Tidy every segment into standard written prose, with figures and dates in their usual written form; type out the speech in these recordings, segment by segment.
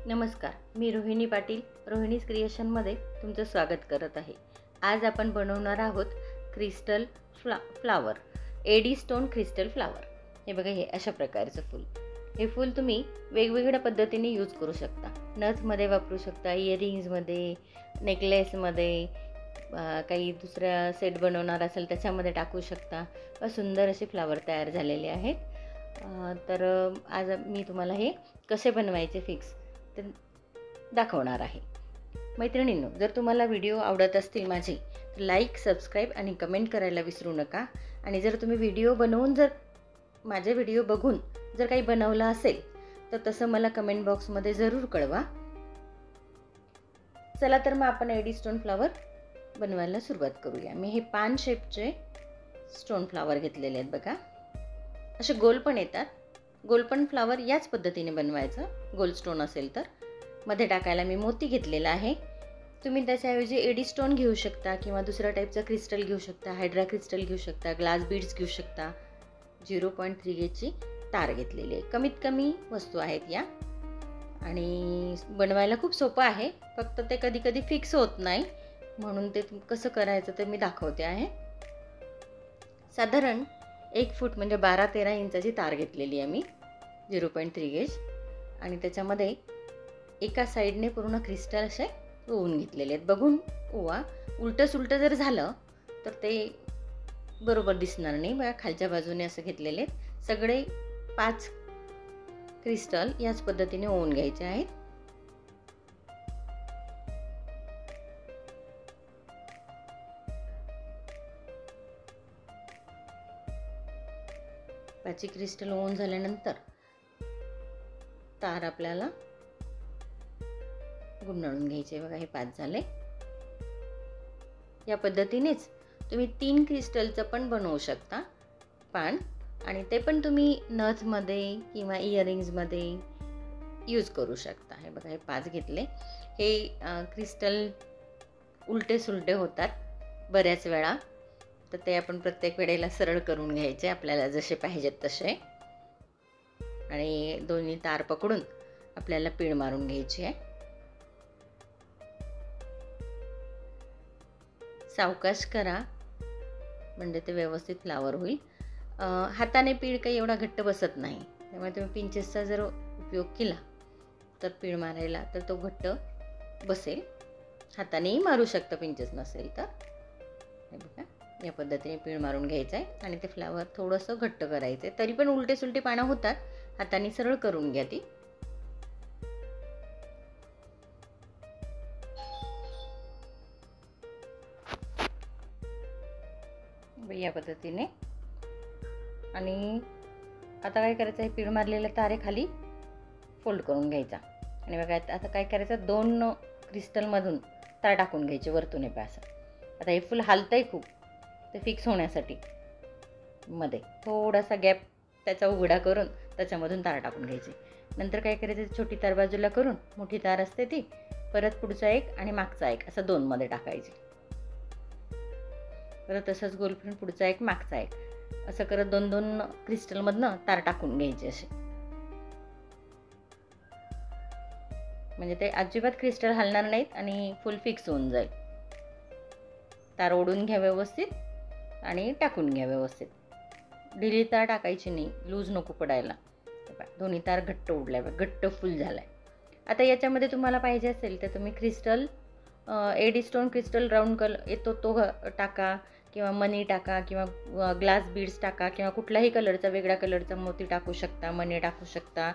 नमस्कार, मी रोहिणी पाटील रोहिणीज क्रिएशनमध्ये तुमचं स्वागत करत आहे। आज आपण बनवणार आहोत crystal flower, AD stone crystal flower. हे बघा, हे अशा प्रकारचं फूल। हे फूल तुम्ही वेगवेगळ्या पद्धतीने यूज करू शकता। नथमध्ये वापरू शकता, इयरिंग्समध्ये, नेकलेसमध्ये, काही दुसऱ्या सेट बनवणार असेल त्याच्यामध्ये टाकू शकता। सुंदर असे फ्लावर तयार झालेले आहेत। तर आज मी तुम्हाला हे कसे बनवायचे फिक्स ते दाखवणार आहे। मैत्रिणींनो, जर तुम्हाला व्हिडिओ आवडत असतील माझे तर लाईक, सबस्क्राईब आणि कमेंट करायला विसरू नका। आणि जर तुम्ही व्हिडिओ बनवून माझे व्हिडिओ बघून जर काही बनवलं असेल तर तसं मला कमेंट बॉक्समध्ये जरूर कळवा। चला तर मग आपण एडी स्टोन फ्लावर बनवायला सुरुवात करूया। मी हे पान शेपचे स्टोन फ्लावर घेतलेले आहेत बघा। असे गोल पण येतात। गोल्डन फ्लावर याच पद्धतीने बनवायचं। गोल्ड स्टोन असेल तर मध्ये टाकायला मी मोती घेतलेला आहे। तुम्ही त्याच्याऐवजी एडी स्टोन घेऊ शकता किंवा दुसऱ्या टाईपचं क्रिस्टल घेऊ शकता, हायड्रा क्रिस्टल घेऊ शकता, ग्लास बीड्स घेऊ शकता। 0.3 गेजची तार घेतलेली आहे। कमीत कमी वस्तू आहेत या आणि बनवायला खूप सोपं आहे। फक्त ते कधी कधी फिक्स होत नाही, म्हणून ते कसं करायचं ते मी दाखवते आहे। साधारण 1 फूट म्हणजे 12-13 इंचाची तार घेतलेली आहे मी, 0.3 गेज। आणि त्याच्यामध्ये एका साईडने पूर्ण क्रिस्टल असे ओवून घेतलेले आहेत। बघून ओवा, उलटं सुलटं जर झालं तर ते बरोबर दिसणार नाही। बघा, खालच्या बाजूने असं घेतलेले आहेत। सगळे 5 क्रिस्टल याच पद्धतीने ओवून घ्यायचे आहेत। पाची क्रिस्टल ओवून झाल्यानंतर तार आपल्याला गुंडाळून घ्यायचे। बघा, हे 5 झाले। या पद्धतीनेच तुम्ही 3 क्रिस्टलचं पण बनवू शकता पान, आणि ते पण तुम्ही नथमध्ये किंवा इयरिंग्समध्ये यूज करू शकता। हे बघा, हे 5 घेतले। हे क्रिस्टल उलटे सुलटे होतात बऱ्याच वेळा, तर ते आपण प्रत्येक वेळेला सरळ करून घ्यायचे आपल्याला जसे पाहिजेत तसे। आणि दोन्ही तार पकडून आपल्याला पीळ मारून घ्यायची आहे। सावकाश करा म्हणजे ते व्यवस्थित फ्लावर होईल। हाताने पीळ काही एवढा घट्ट बसत नाही, त्यामुळे तुम्ही पिंचेसचा जर उपयोग केला तर पीळ मारायला तर तो घट्ट बसेल। हातानेही मारू शकता पिंचेस नसेल तर। हे बघा, या पद्धतीने पीळ मारून घ्यायचं आहे आणि ते फ्लावर थोडंसं घट्ट करायचं आहे। तरी पण उलटे सुलटे पानं होतात, हाताने सरळ करून घ्या ती। या पद्धतीने। आणि आता काय करायचं आहे, पीळ मारलेल्या तारे खाली फोल्ड करून घ्यायचा। आणि बघा, आता काय करायचं, 2 क्रिस्टलमधून तार टाकून घ्यायचे वरतून असं। आता हे फुल हालतंय खूप, ते फिक्स होण्यासाठी मध्ये थोडासा गॅप त्याचा उघडा करून त्याच्यामधून तार टाकून घ्यायची। नंतर काय करायचं, छोटी तार बाजूला करून मोठी तार असते ती परत पुढचा एक आणि मागचा एक असं 2 मध्ये टाकायची। परत तसंच गोल फिरून पुढचा एक मागचा एक असं करत 2-2 क्रिस्टलमधनं तार टाकून घ्यायचे असे। म्हणजे ते अजिबात क्रिस्टल हलणार नाहीत आणि फुल फिक्स होऊन जाईल। तार ओढून घ्या व्यवस्थित आणि टाकून घ्या व्यवस्थित। ढिली तार टाकायची नाही, लूज नको पडायला। दोन्ही तार घट्ट उडल्या, घट्ट फुल झालाय। आता याच्यामध्ये तुम्हाला पाहिजे असेल तर तुम्ही crystal, AD stone crystal round colour येतो तो टाका, किंवा मनी टाका, किंवा ग्लास बीड्स टाका, किंवा कुठलाही कलरचा वेगळ्या कलरचा मोती टाकू शकता, मनी टाकू शकता,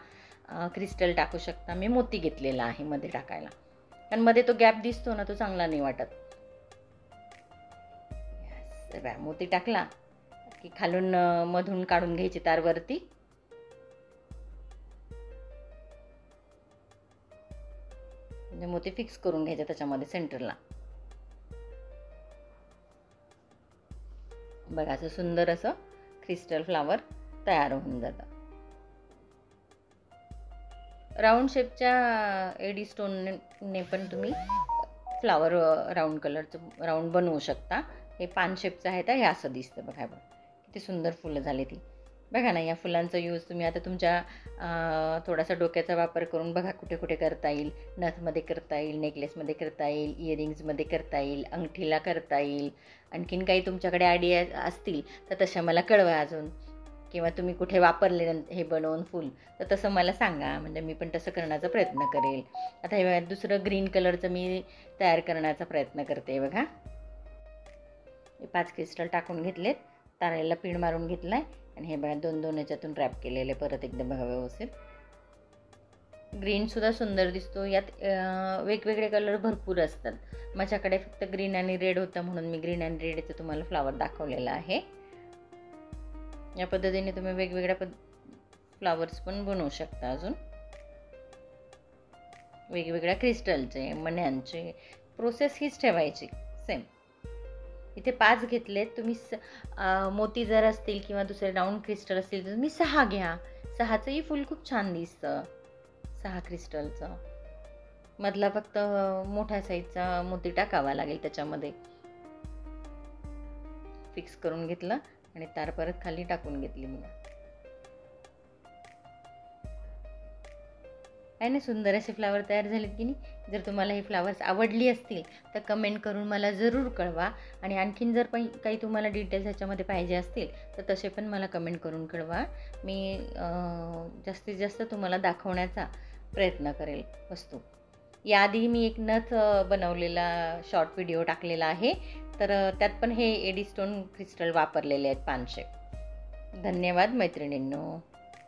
क्रिस्टल टाकू शकता। मी मोती घेतलेला आहे मध्ये टाकायला, कारण मध्ये तो गॅप दिसतो ना, तो चांगला नाही वाटत। मोती टाकला की खालून मधून काढून घ्यायची तार वरती। म्हणजे मोती फिक्स करून घ्यायचे त्याच्यामध्ये सेंटरला। बघा, असं सुंदर असं क्रिस्टल फ्लावर तयार होऊन जातं। राऊंड शेपच्या एडी स्टोनने पण तुम्ही फ्लावर राऊंड कलरचं राऊंड बनवू शकता। हे पान शेपचं आहे तर हे असं दिसतं बघा, किती सुंदर फुलं झाली ती। बघा ना, या फुलांचा यूज तुम्ही आता तुमच्या थोडासा डोक्याचा वापर करून बघा कुठे कुठे करता येईल. नथमध्ये करता येईल, नेकलेसमध्ये करता येईल, इयरिंग्जमध्ये करता येईल, अंगठीला करता येईल. आणखीन काही तुमच्याकडे आयडिया असतील तर तशा मला कळवा अजून, किंवा तुम्ही कुठे वापरले हे बनवून फूल तर तसं मला सांगा, म्हणजे मी पण तसं करण्याचा प्रयत्न करेल. आता हे बघा, दुसरं ग्रीन कलरचं मी तयार करण्याचा प्रयत्न करते. बघा, 5 क्रिस्टल टाकून घेतलेत, तारेला पीळ मारून घेतला आहे आणि हे बघा 2-2 याच्यातून रॅप केलेले परत एकदम बघा व्यवस्थित. ग्रीनसुद्धा सुंदर दिसतो. यात वेगवेगळे कलर भरपूर असतात. माझ्याकडे फक्त ग्रीन आणि रेड होतं म्हणून मी ग्रीन आणि रेडचं तुम्हाला फ्लावर दाखवलेला आहे. या पद्धतीने तुम्ही वेगवेगळ्या फ्लावर्स पण बनवू शकता. अजून वेगवेगळ्या क्रिस्टलचे, मण्यांचे प्रोसेस हीच ठेवायची सेम. इथे 5 घेतलेत. तुम्ही मोती जर असतील किंवा दुसरे राऊंड क्रिस्टल असतील तर तुम्ही 6 घ्या. 6चंही फूल खूप छान दिसतं. 6 क्रिस्टलचं मधला फक्त मोठ्या साईजचा मोती टाकावा लागेल त्याच्यामध्ये. फिक्स करून घेतलं आणि तार परत खाली टाकून घेतली मी. आहे ना, सुंदर असे फ्लावर तयार झालेत की नाही. जर तुम्हाला हे फ्लावर्स आवडली असतील तर कमेंट करून मला जरूर कळवा. आणि आणखीन जर पण काही तुम्हाला डिटेल्स ह्याच्यामध्ये पाहिजे असतील तर तसे पण मला कमेंट करून कळवा. मी जास्तीत जास्त तुम्हाला दाखवण्याचा प्रयत्न करेल वस्तू. याआधी मी एक नथ बनवलेला शॉर्ट व्हिडिओ टाकलेला आहे, तर त्यात पण हे एडी स्टोन क्रिस्टल वापरलेले आहेत 500. धन्यवाद मैत्रिणींनो.